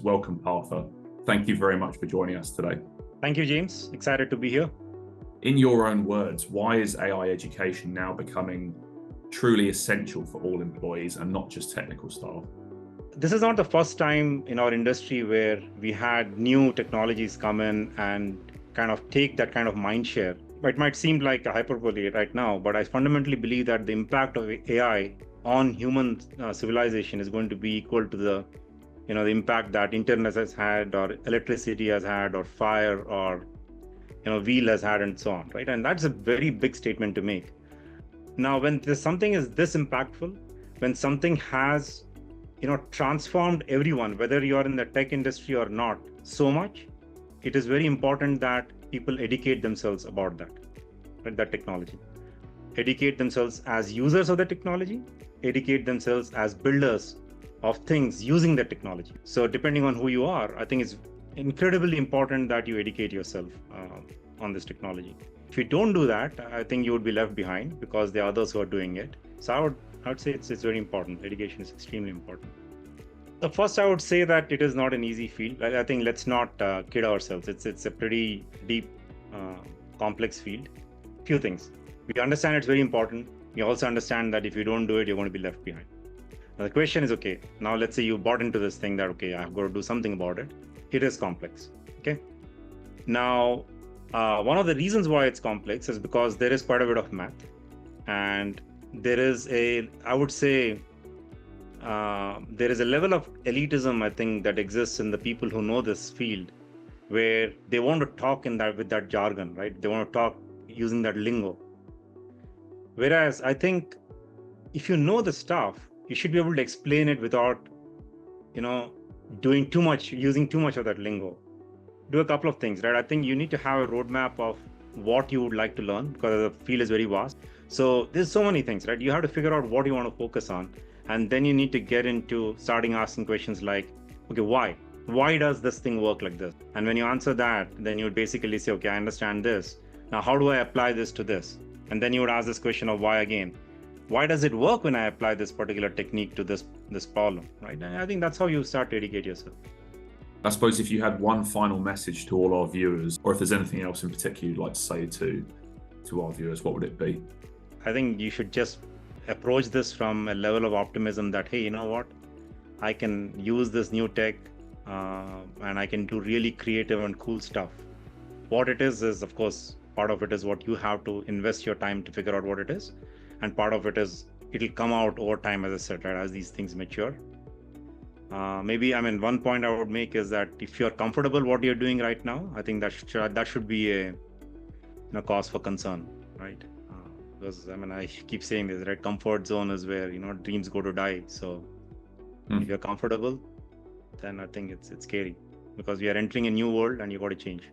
Welcome, Partha. Thank you very much for joining us today. Thank you, James. Excited to be here. In your own words, why is AI education now becoming truly essential for all employees and not just technical staff? This is not the first time in our industry where we had new technologies come in and kind of take that kind of mind share. It might seem like a hyperbole right now, but I fundamentally believe that the impact of AI on human civilization is going to be equal to the impact that internet has had, or electricity has had, or fire, or wheel has had, and so on, right? And that's a very big statement to make. Now, when something is this impactful, when something has transformed everyone, whether you're in the tech industry or not, so much, it is very important that people educate themselves about that, right? That technology. Educate themselves as users of the technology, educate themselves as builders of things using the technology. So depending on who you are, I think it's incredibly important that you educate yourself on this technology. If you don't do that, I think you would be left behind because there are others who are doing it. So I would say it's very important. Education is extremely important. The first, I would say that it is not an easy field. I think let's not kid ourselves. It's a pretty deep, complex field. Few things. We understand it's very important. We also understand that if you don't do it, you're going to be left behind. Now, the question is, okay, now let's say you bought into this thing that, okay, I've got to do something about it. It is complex, okay? Now, one of the reasons why it's complex is because there is quite a bit of math. And there is I would say, there is a level of elitism, I think, that exists in the people who know this field, where they want to talk with that jargon, right? They want to talk using that lingo. Whereas I think if you know the stuff, you should be able to explain it without, doing too much, using too much of that lingo. Do a couple of things, right? I think you need to have a roadmap of what you would like to learn because the field is very vast. So there's so many things, right? You have to figure out what you want to focus on. And then you need to get into starting asking questions like, okay, why? Why does this thing work like this? And when you answer that, then you would basically say, okay, I understand this. Now, how do I apply this to this? And then you would ask this question of why again. Why does it work when I apply this particular technique to this problem, right? And I think that's how you start to educate yourself. I suppose if you had one final message to all our viewers, or if there's anything else in particular you'd like to say to our viewers, what would it be? I think you should just approach this from a level of optimism that, hey, you know what? I can use this new tech and I can do really creative and cool stuff. What it is, of course, part of it is what you have to invest your time to figure out what it is. And part of it is, it'll come out over time, as I said, right, as these things mature. One point I would make is that if you're comfortable what you're doing right now, I think that should be a cause for concern, right? Because I keep saying this, right? Comfort zone is where dreams go to die. So if you're comfortable, then I think it's scary because we are entering a new world and you got to change.